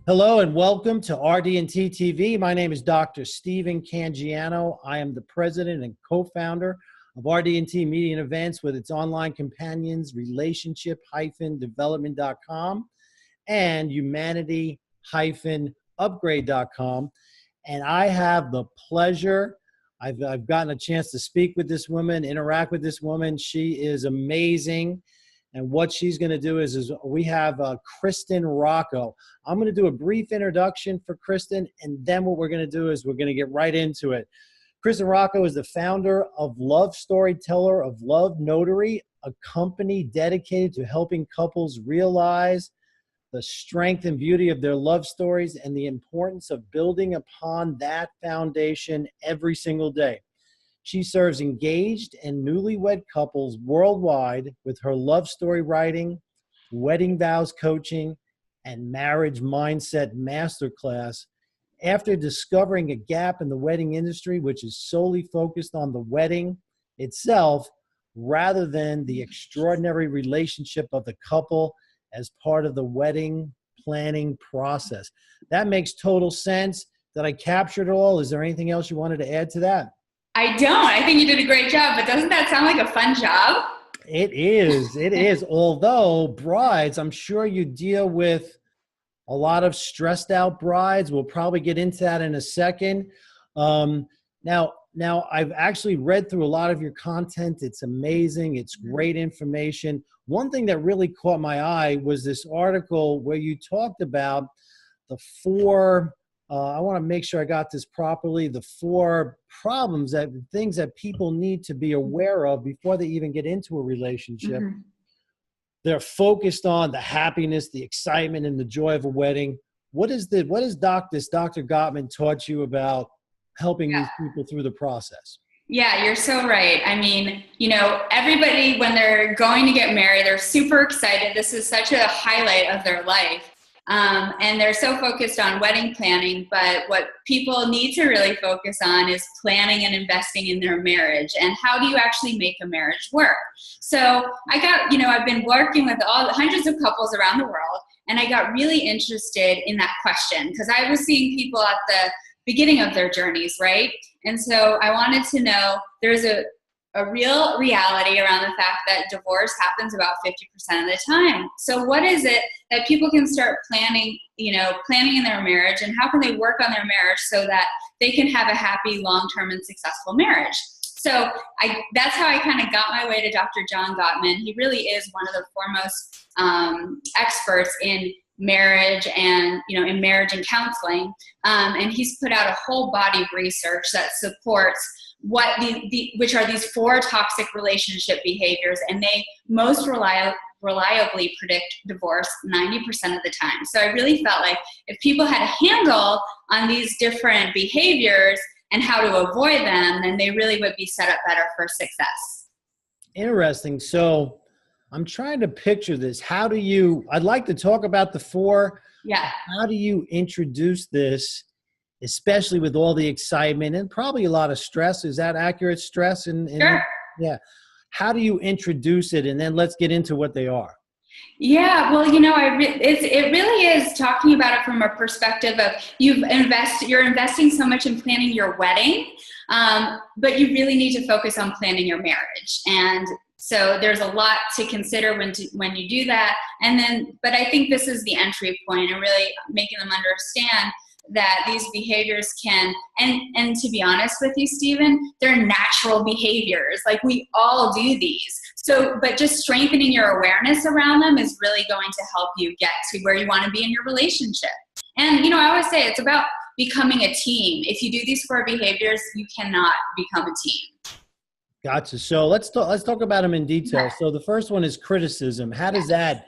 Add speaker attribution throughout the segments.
Speaker 1: Hello and welcome to RDT TV. My name is Dr. Stephen Cangiano. I am the president and co-founder of RDT.Media and Events with its online companions, relationship-development.com and humanity-upgrade.com. And I have the pleasure, I've gotten a chance to speak with this woman, interact with this woman. She is amazing. And what she's going to do is we have Kristen Rocco. I'm going to do a brief introduction for Kristen, and then what we're going to do is we're going to get right into it. Kristen Rocco is the founder of Love Storyteller of Love Notery, a company dedicated to helping couples realize the strength and beauty of their love stories and the importance of building upon that foundation every single day. She serves engaged and newlywed couples worldwide with her love story writing, wedding vows coaching, and marriage mindset masterclass. After discovering a gap in the wedding industry, which is solely focused on the wedding itself, rather than the extraordinary relationship of the couple as part of the wedding planning process. That makes total sense. Did I capture it all? Is there anything else you wanted to add to that?
Speaker 2: I don't. I think you did a great job, but doesn't that sound like a fun job?
Speaker 1: It is. It is. Although brides, I'm sure you deal with a lot of stressed out brides. We'll probably get into that in a second. Now I've actually read through a lot of your content. It's amazing. It's great information. One thing that really caught my eye was this article where you talked about the four I want to make sure I got this properly. The four things that people need to be aware of before they even get into a relationship. Mm-hmm. They're focused on the happiness, the excitement, and the joy of a wedding. What is Dr. Gottman taught you about helping these people through the process?
Speaker 2: Yeah, you're so right. I mean, everybody, when they're going to get married, they're super excited. This is such a highlight of their life. And they're so focused on wedding planning, but what people need to really focus on is planning and investing in their marriage and how do you actually make a marriage work. So I've been working with hundreds of couples around the world, and I got really interested in that question because I was seeing people at the beginning of their journeys, right? And so I wanted to know, there's a real reality around the fact that divorce happens about 50% of the time. So what is it that people can start planning in their marriage, and how can they work on their marriage so that they can have a happy, long-term, and successful marriage? So that's how I kind of got my way to Dr. John Gottman. He really is one of the foremost experts in marriage and, in marriage and counseling. And he's put out a whole body of research that supports which are these four toxic relationship behaviors, and they most reliably predict divorce 90% of the time. So I really felt like if people had a handle on these different behaviors and how to avoid them, then they really would be set up better for success.
Speaker 1: Interesting. So I'm trying to picture this. I'd like to talk about the four.
Speaker 2: Yeah.
Speaker 1: How do you introduce this, especially with all the excitement and probably a lot of stress? Is that accurate? Stress?
Speaker 2: Sure.
Speaker 1: Yeah. How do you introduce it? And then let's get into what they are.
Speaker 2: Yeah, well, it really is talking about it from a perspective of you're investing so much in planning your wedding, but you really need to focus on planning your marriage. And so there's a lot to consider when you do that. But I think this is the entry point, and really making them understand that these behaviors can, and to be honest with you, Stephen, they're natural behaviors. Like, we all do these. So, but just strengthening your awareness around them is really going to help you get to where you want to be in your relationship. And, I always say it's about becoming a team. If you do these four behaviors, you cannot become a team.
Speaker 1: Gotcha. So let's talk about them in detail. Yeah. So the first one is criticism. How does that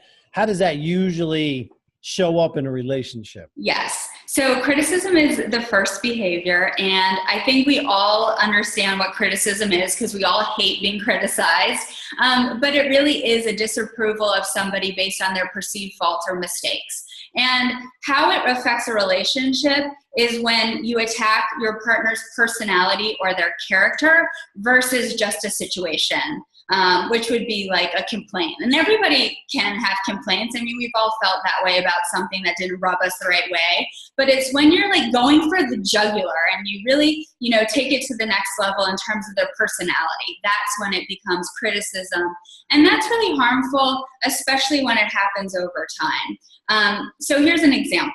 Speaker 1: usually show up in a relationship?
Speaker 2: Yes. So criticism is the first behavior, and I think we all understand what criticism is because we all hate being criticized, but it really is a disapproval of somebody based on their perceived faults or mistakes. And how it affects a relationship is when you attack your partner's personality or their character versus just a situation. which would be like a complaint. And everybody can have complaints. I mean, we've all felt that way about something that didn't rub us the right way. But it's when you're like going for the jugular and you really, take it to the next level in terms of their personality. That's when it becomes criticism. And that's really harmful, especially when it happens over time. So here's an example.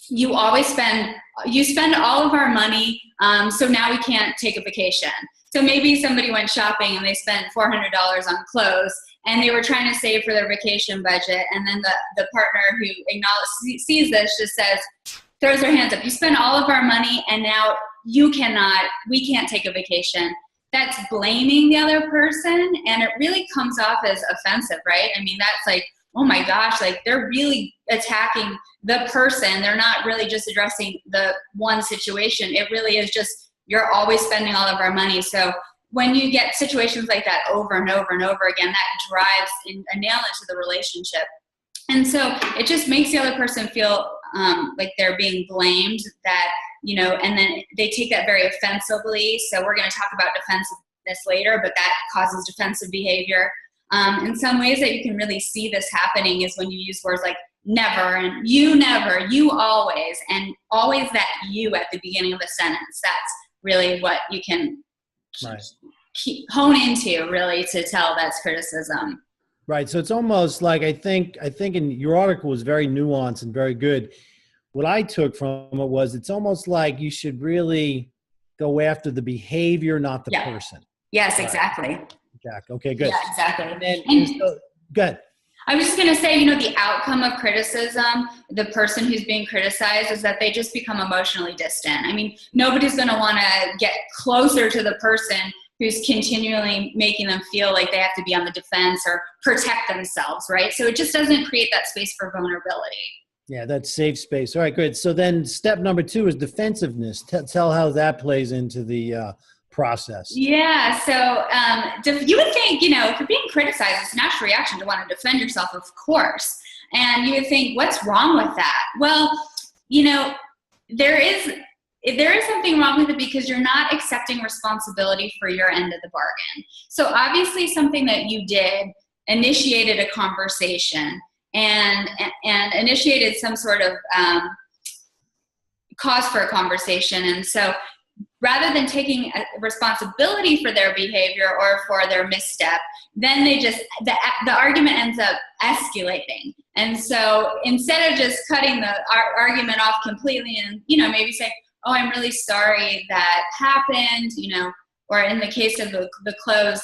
Speaker 2: You spend all of our money, so now we can't take a vacation. So maybe somebody went shopping and they spent $400 on clothes and they were trying to save for their vacation budget. And then the partner who sees this just throws their hands up. You spent all of our money and now we can't take a vacation. That's blaming the other person, and it really comes off as offensive, right? I mean, that's like, oh my gosh, like they're really attacking the person. They're not really just addressing the one situation. It really is just, you're always spending all of our money. So when you get situations like that over and over and over again, that drives a nail into the relationship. And so it just makes the other person feel like they're being blamed, and then they take that very offensively. So we're going to talk about defensiveness later, but that causes defensive behavior. In some ways that you can really see this happening is when you use words like never and you never, you always, and always that you at the beginning of a sentence. That's really what you can hone into, really, to tell that's criticism.
Speaker 1: Right. So it's almost like, I think in your article was very nuanced and very good. What I took from it was, it's almost like you should really go after the behavior, not the person.
Speaker 2: Yes, exactly.
Speaker 1: Okay, good.
Speaker 2: Yeah, exactly.
Speaker 1: Good.
Speaker 2: I was just going to say, the outcome of criticism, the person who's being criticized, is that they just become emotionally distant. I mean, nobody's going to want to get closer to the person who's continually making them feel like they have to be on the defense or protect themselves, right? So it just doesn't create that space for vulnerability. Yeah, that safe space. All right, good. So then step number 2 is defensiveness. Tell how that plays into the process. Yeah, so you would think, if you're being criticized, it's a natural reaction to want to defend yourself, of course. And you would think, what's wrong with that? Well, there is something wrong with it because you're not accepting responsibility for your end of the bargain. So obviously something that you did initiated a conversation and initiated some sort of cause for a conversation. And so rather than taking responsibility for their behavior or for their misstep, then the argument ends up escalating. And so instead of just cutting the argument off completely and, maybe say, oh, I'm really sorry that happened, or in the case of the clothes,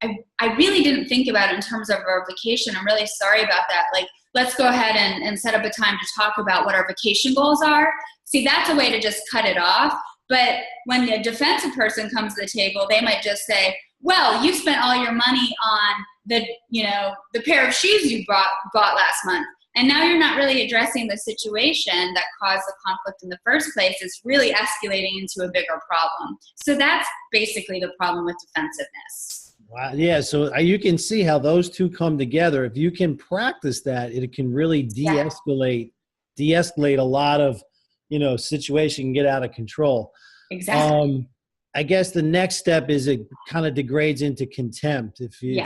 Speaker 2: I really didn't think about it in terms of our vacation. I'm really sorry about that. Like, let's go ahead and set up a time to talk about what our vacation goals are. See, that's a way to just cut it off. But when the defensive person comes to the table, they might just say, well, you spent all your money on the pair of shoes you bought last month. And now you're not really addressing the situation that caused the conflict in the first place. It's really escalating into a bigger problem. So that's basically the problem with defensiveness. Wow. Yeah. So you can see how those two come together. If you can practice that, it can really de-escalate a lot of, situation can get out of control. Exactly. I guess the next step is it kind of degrades into contempt if you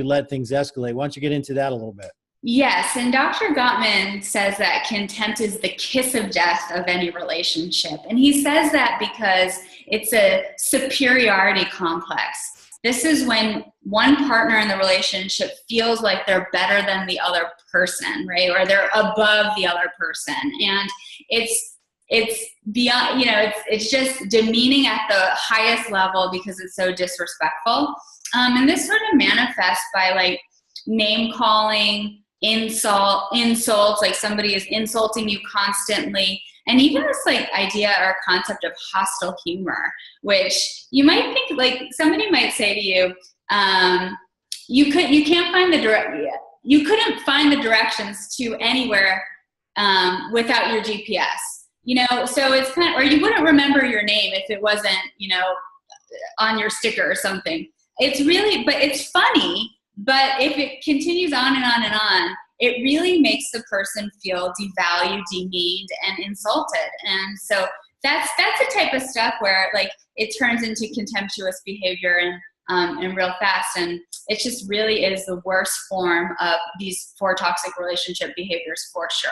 Speaker 2: let things escalate. Why don't you get into that a little bit? Yes, and Dr. Gottman says that contempt is the kiss of death of any relationship. And he says that because it's a superiority complex. This is when one partner in the relationship feels like they're better than the other person, right? Or they're above the other person. And it's beyond, it's just demeaning at the highest level because it's so disrespectful. And this sort of manifests by like name calling, insults, like somebody is insulting you constantly, and even this like idea or concept of hostile humor, which you might think like somebody might say to you, you couldn't find the directions to anywhere without your GPS, so it's kind of, or you wouldn't remember your name if it wasn't, on your sticker or something. It's really, but it's funny. But if it continues on and on and on, it really makes the person feel devalued, demeaned, and insulted. And so that's the type of stuff where like it turns into contemptuous behavior. and real fast. And it just really is the worst form of these 4 toxic relationship behaviors for sure.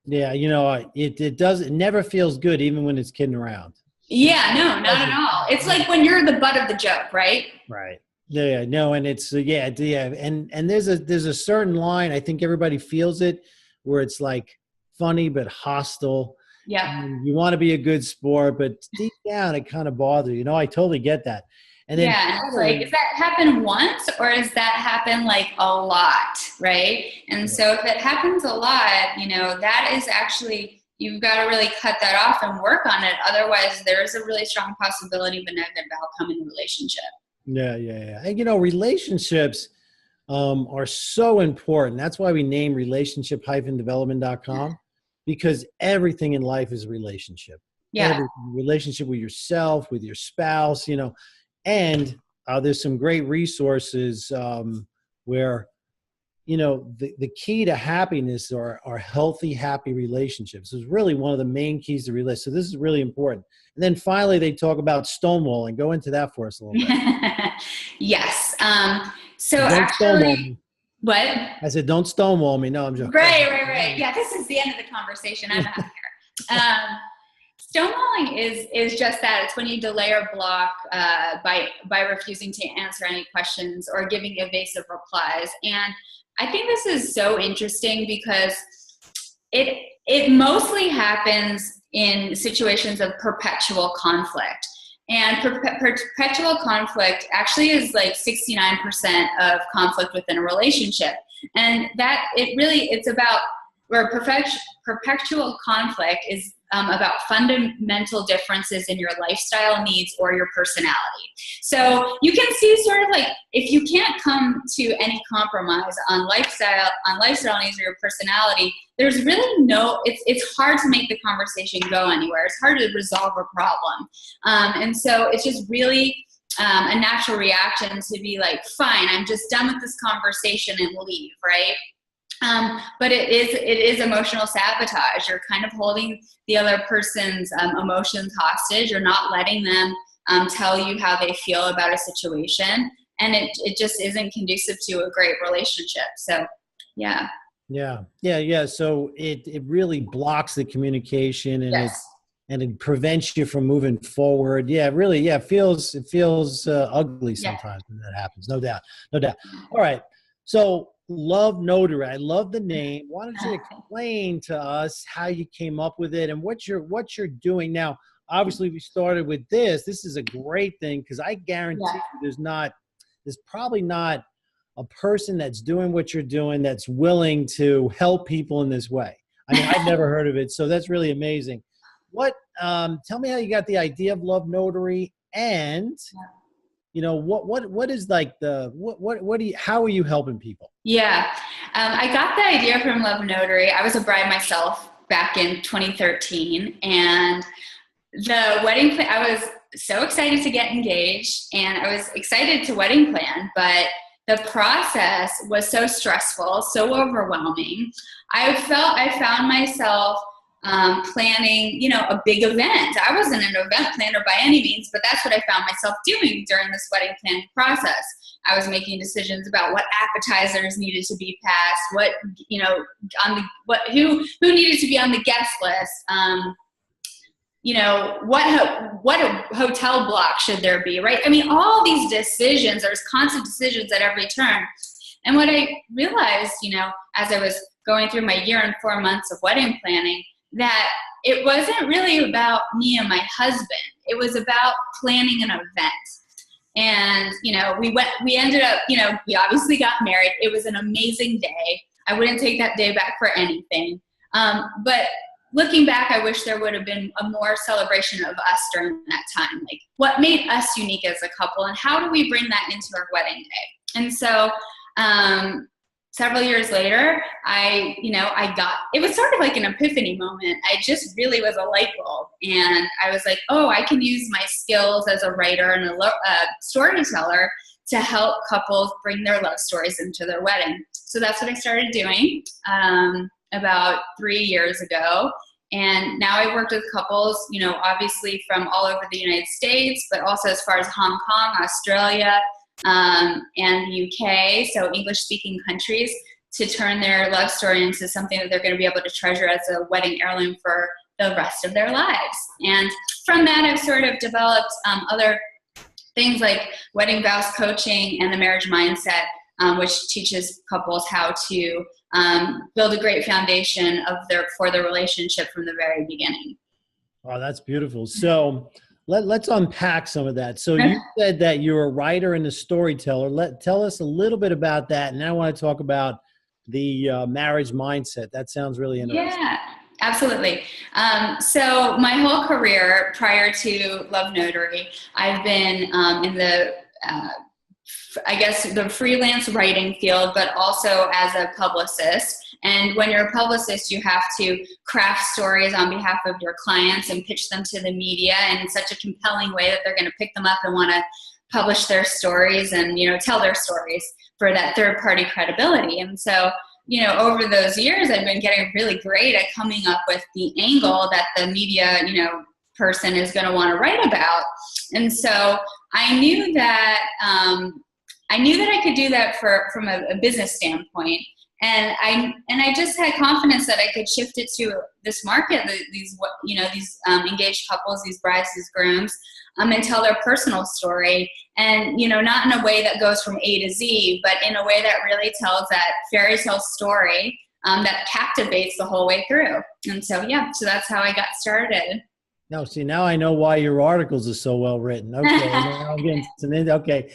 Speaker 1: Yeah, it never feels good even when it's kidding around.
Speaker 2: Yeah, no, not at all. It's like when you're the butt of the joke, right?
Speaker 1: Right. Yeah, no, and it's and there's a certain line, I think everybody feels it, where it's like funny but hostile.
Speaker 2: Yeah.
Speaker 1: You want to be a good sport, but deep down it kind of bothers you. I totally get that. And then
Speaker 2: yeah, it's like, does that happen once or does that happen like a lot, right? And so if it happens a lot, that is actually, you've got to really cut that off and work on it. Otherwise, there is a really strong possibility of a negative outcome in the relationship.
Speaker 1: Yeah. And relationships are so important. That's why we name relationship-development.com, because everything in life is a relationship.
Speaker 2: Yeah.
Speaker 1: Relationship with yourself, with your spouse, and there's some great resources where, the key to happiness are healthy, happy relationships. It's really one of the main keys to relationships. So this is really important. And then finally, they talk about stonewalling. Go into that for us a little bit.
Speaker 2: Yes. So
Speaker 1: don't
Speaker 2: actually, what?
Speaker 1: I said, don't stonewall me. No, I'm joking.
Speaker 2: Right. Yeah, this is the end of the conversation. I'm out here. Stonewalling is just that. It's when you delay or block by refusing to answer any questions or giving evasive replies. And I think this is so interesting because it mostly happens in situations of perpetual conflict. And perpetual conflict actually is like 69% of conflict within a relationship. And that it's about where perpetual conflict is about fundamental differences in your lifestyle needs or your personality. So you can see sort of like, if you can't come to any compromise on lifestyle needs or your personality, there's really it's hard to make the conversation go anywhere. It's hard to resolve a problem. And so it's just really a natural reaction to be like, fine, I'm just done with this conversation and leave, right? But it is emotional sabotage. You're kind of holding the other person's emotions hostage. You're not letting them tell you how they feel about a situation, and it just isn't conducive to a great relationship. So, yeah.
Speaker 1: So it really blocks the communication, and
Speaker 2: yes.
Speaker 1: it prevents you from moving forward. Yeah, really. Yeah, it feels ugly sometimes when that happens. No doubt. All right. So Love Notery. I love the name. Why don't you explain to us how you came up with it and what you're doing now? Obviously, we started with this. This is a great thing because I guarantee you there's probably not a person that's doing what you're doing that's willing to help people in this way. I mean, I've never heard of it, so that's really amazing. Tell me how you got the idea of Love Notery, and what is like how are you helping people?
Speaker 2: Yeah. I got the idea from Love Notery. I was a bride myself back in 2013, and the wedding plan, I was so excited to get engaged and I was excited to wedding plan, but the process was so stressful, so overwhelming. I found myself planning, a big event. I wasn't an event planner by any means, but that's what I found myself doing during this wedding planning process. I was making decisions about what appetizers needed to be passed, who needed to be on the guest list, what hotel block should there be, right? I mean, all these decisions, there's constant decisions at every turn. And what I realized, as I was going through my year and 4 months of wedding planning, that it wasn't really about me and my husband. It was about planning an event. And, we ended up, we obviously got married. It was an amazing day. I wouldn't take that day back for anything. But looking back, I wish there would have been a more celebration of us during that time. Like, what made us unique as a couple, and how do we bring that into our wedding day? And so, several years later, it was sort of like an epiphany moment. I just really was a light bulb. And I was like, oh, I can use my skills as a writer and a storyteller to help couples bring their love stories into their wedding. So that's what I started doing about 3 years ago. And now I worked with couples, obviously from all over the United States, but also as far as Hong Kong, Australia, and the UK, so English-speaking countries, to turn their love story into something that they're going to be able to treasure as a wedding heirloom for the rest of their lives. And from that, I've sort of developed other things like wedding vows coaching and the marriage mindset, which teaches couples how to build a great foundation for their relationship from the very beginning.
Speaker 1: Oh, that's beautiful. So let's unpack some of that. So you said that you're a writer and a storyteller. Tell us a little bit about that. And now I want to talk about the marriage mindset. That sounds really interesting.
Speaker 2: Yeah, absolutely. So my whole career prior to Love Notery, I've been in the I guess the freelance writing field, but also as a publicist. And when you're a publicist, you have to craft stories on behalf of your clients and pitch them to the media in such a compelling way that they're going to pick them up and want to publish their stories and, tell their stories for that third party credibility. And so, over those years, I've been getting really great at coming up with the angle that the media, person is going to want to write about. And so I knew that I could do that from a business standpoint. And I just had confidence that I could shift it to this market, these engaged couples, these brides, these grooms, and tell their personal story. And, not in a way that goes from A to Z, but in a way that really tells that fairy tale story that captivates the whole way through. And so that's how I got started.
Speaker 1: No, see, now I know why your articles are so well written. Okay.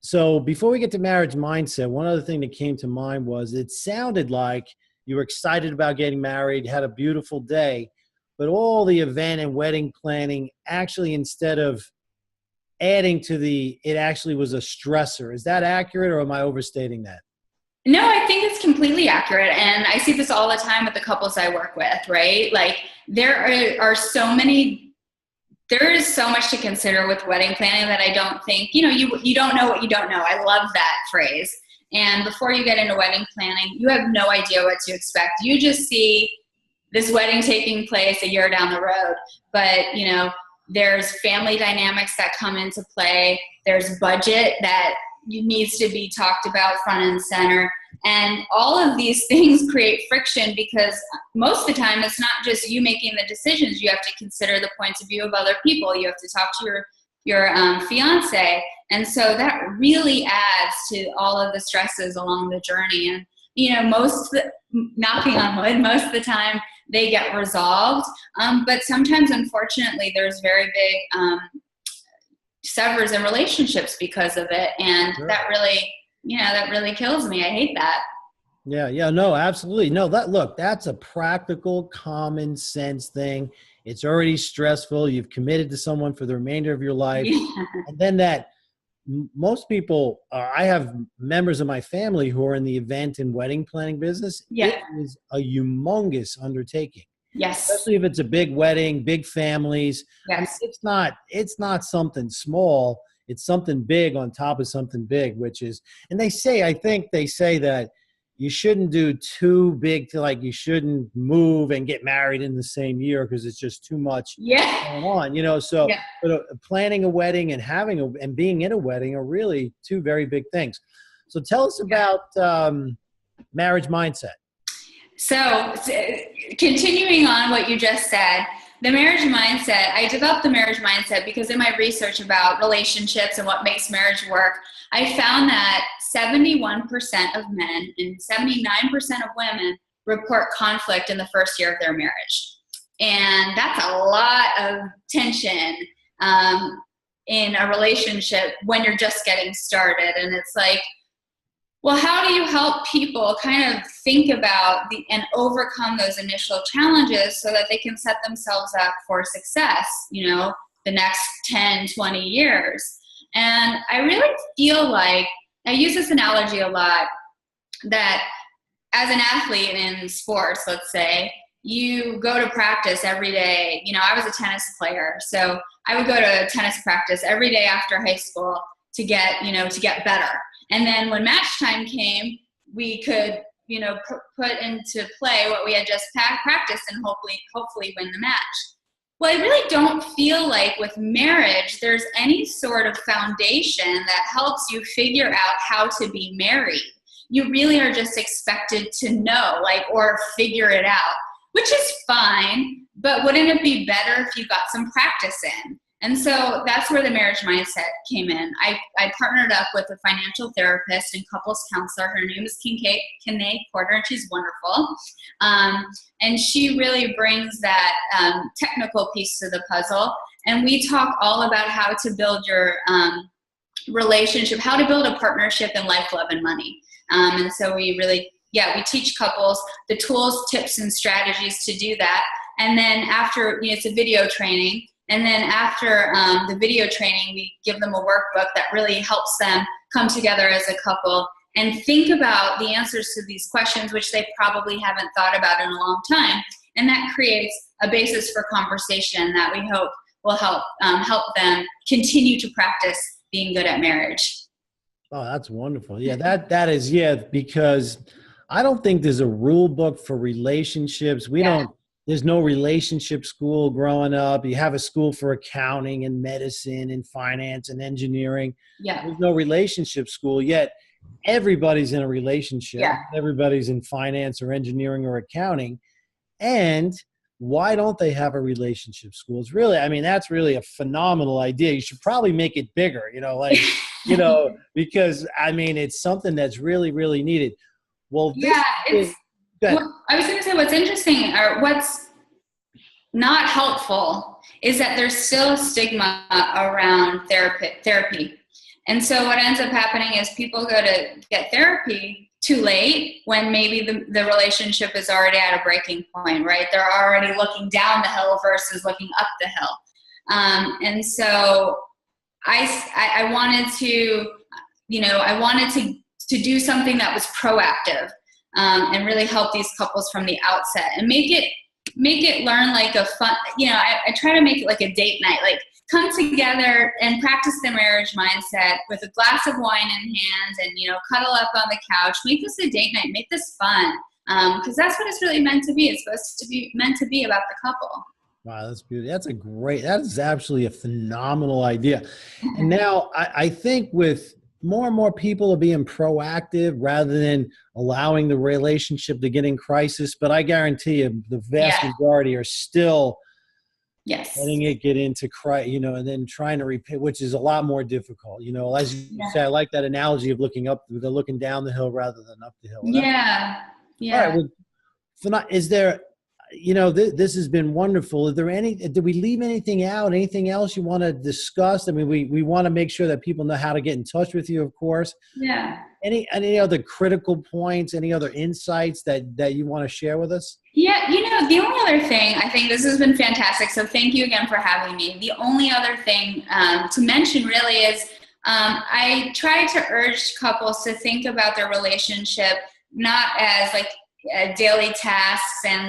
Speaker 1: So before we get to marriage mindset, one other thing that came to mind was it sounded like you were excited about getting married, had a beautiful day, but all the event and wedding planning actually, instead of adding to it actually was a stressor. Is that accurate, or am I overstating that?
Speaker 2: No, I think it's completely accurate. And I see this all the time with the couples I work with, right? Like there is so much to consider with wedding planning that I don't think, you don't know what you don't know. I love that phrase. And before you get into wedding planning, you have no idea what to expect. You just see this wedding taking place a year down the road. But, there's family dynamics that come into play. There's budget that needs to be talked about front and center. And all of these things create friction because most of the time it's not just you making the decisions. You have to consider the points of view of other people. You have to talk to your fiance. And so that really adds to all of the stresses along the journey. And, knocking on wood, most of the time they get resolved. But sometimes, unfortunately, there's very big severs in relationships because of it. And sure. that really kills me. I hate that.
Speaker 1: Yeah, no, absolutely. No, that's a practical, common sense thing. It's already stressful. You've committed to someone for the remainder of your life. Yeah. And then most people, I have members of my family who are in the event and wedding planning business. Yeah. It is a humongous undertaking.
Speaker 2: Yes.
Speaker 1: Especially if it's a big wedding, big families.
Speaker 2: Yes.
Speaker 1: It's not something small. It's something big on top of something big, and I think they say that you shouldn't do too big you shouldn't move and get married in the same year because it's just too much going on, so yeah. But planning a wedding and and being in a wedding are really two very big things. So tell us about marriage mindset.
Speaker 2: So continuing on what you just said, the marriage mindset, I developed the marriage mindset because in my research about relationships and what makes marriage work, I found that 71% of men and 79% of women report conflict in the first year of their marriage. And that's a lot of tension in a relationship when you're just getting started. And it's like, well, how do you help people kind of think about and overcome those initial challenges so that they can set themselves up for success, the next 10, 20 years? And I really feel like, I use this analogy a lot, that as an athlete in sports, let's say, you go to practice every day. I was a tennis player, so I would go to tennis practice every day after high school to get better. And then when match time came, we could, put into play what we had just practiced and hopefully win the match. Well, I really don't feel like with marriage, there's any sort of foundation that helps you figure out how to be married. You really are just expected to know, like, or figure it out, which is fine, but wouldn't it be better if you got some practice in? And so that's where the marriage mindset came in. I partnered up with a financial therapist and couples counselor. Her name is Kanae Porter, and she's wonderful. And she really brings that technical piece to the puzzle. And we talk all about how to build your relationship, how to build a partnership in life, love, and money. And so we really, we teach couples the tools, tips, and strategies to do that. And then after, it's a video training. And then after the video training, we give them a workbook that really helps them come together as a couple and think about the answers to these questions, which they probably haven't thought about in a long time. And that creates a basis for conversation that we hope will help them continue to practice being good at marriage.
Speaker 1: Oh, that's wonderful. Yeah, that is, because I don't think there's a rule book for relationships. There's no relationship school growing up. You have a school for accounting and medicine and finance and engineering.
Speaker 2: Yeah.
Speaker 1: There's no relationship school, yet everybody's in a relationship.
Speaker 2: Yeah.
Speaker 1: Everybody's in finance or engineering or accounting. And why don't they have a relationship school? It's really, that's really a phenomenal idea. You should probably make it bigger, because it's something that's really, really needed. Well,
Speaker 2: I was going to say what's interesting or what's not helpful is that there's still a stigma around therapy. And so what ends up happening is people go to get therapy too late when maybe the relationship is already at a breaking point, right? They're already looking down the hill versus looking up the hill. And so I wanted to do something that was proactive. And really help these couples from the outset and make it learn like a fun, I try to make it like a date night, like come together and practice the marriage mindset with a glass of wine in hand and, cuddle up on the couch, make this a date night, make this fun. Cause that's what it's really meant to be. It's supposed to be meant to be about the couple.
Speaker 1: Wow, that's beautiful. That is absolutely a phenomenal idea. And now I think with more and more people are being proactive rather than allowing the relationship to get in crisis. But I guarantee you the vast majority are still letting it get into crisis, and then trying to repair, which is a lot more difficult. As you say, I like that analogy of looking down the hill rather than up the hill.
Speaker 2: Yeah.
Speaker 1: All right. Well, is there, this has been wonderful. Did we leave anything out? Anything else you want to discuss? We want to make sure that people know how to get in touch with you, of course.
Speaker 2: Yeah.
Speaker 1: Any other critical points, any other insights that you want to share with us?
Speaker 2: Yeah. The only other thing, I think this has been fantastic. So thank you again for having me. The only other thing to mention really is I try to urge couples to think about their relationship not as like daily tasks and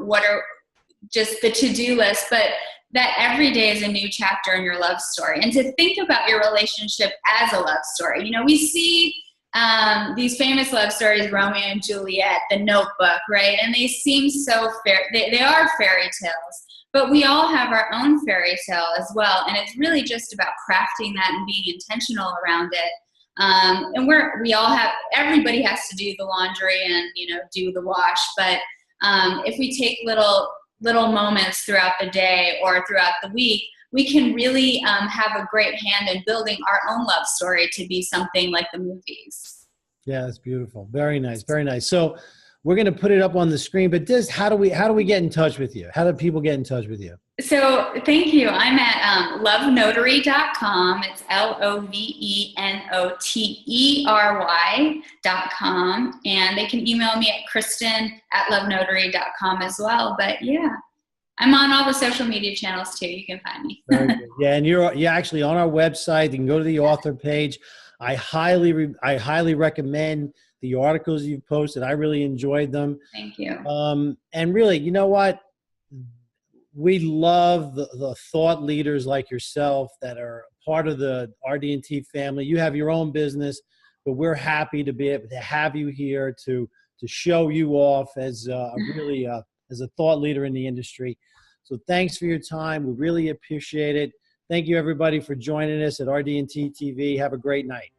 Speaker 2: what are just the to-do list, but that every day is a new chapter in your love story, and to think about your relationship as a love story. We see these famous love stories, Romeo and Juliet, The Notebook, right? And they seem so they are fairy tales, but we all have our own fairy tale as well. And it's really just about crafting that and being intentional around it. And everybody has to do the laundry and, do the wash. But if we take little moments throughout the day or throughout the week, we can really have a great hand in building our own love story to be something like the movies.
Speaker 1: Yeah, that's beautiful. Very nice. Very nice. So we're going to put it up on the screen, but how do we get in touch with you? How do people get in touch with you?
Speaker 2: So thank you. I'm at lovenotery.com. It's LOVENOTERY.com. And they can email me at Kristen@lovenotery.com as well. But I'm on all the social media channels too. You can find me.
Speaker 1: Very good. Yeah, and you're actually on our website. You can go to the author page. I highly recommend the articles you've posted. I really enjoyed them.
Speaker 2: Thank you.
Speaker 1: And really, you know what? We love the thought leaders like yourself that are part of the RD&T family. You have your own business, but we're happy to be able to have you here to show you off as a thought leader in the industry. So thanks for your time. We really appreciate it. Thank you, everybody, for joining us at RDT TV. Have a great night.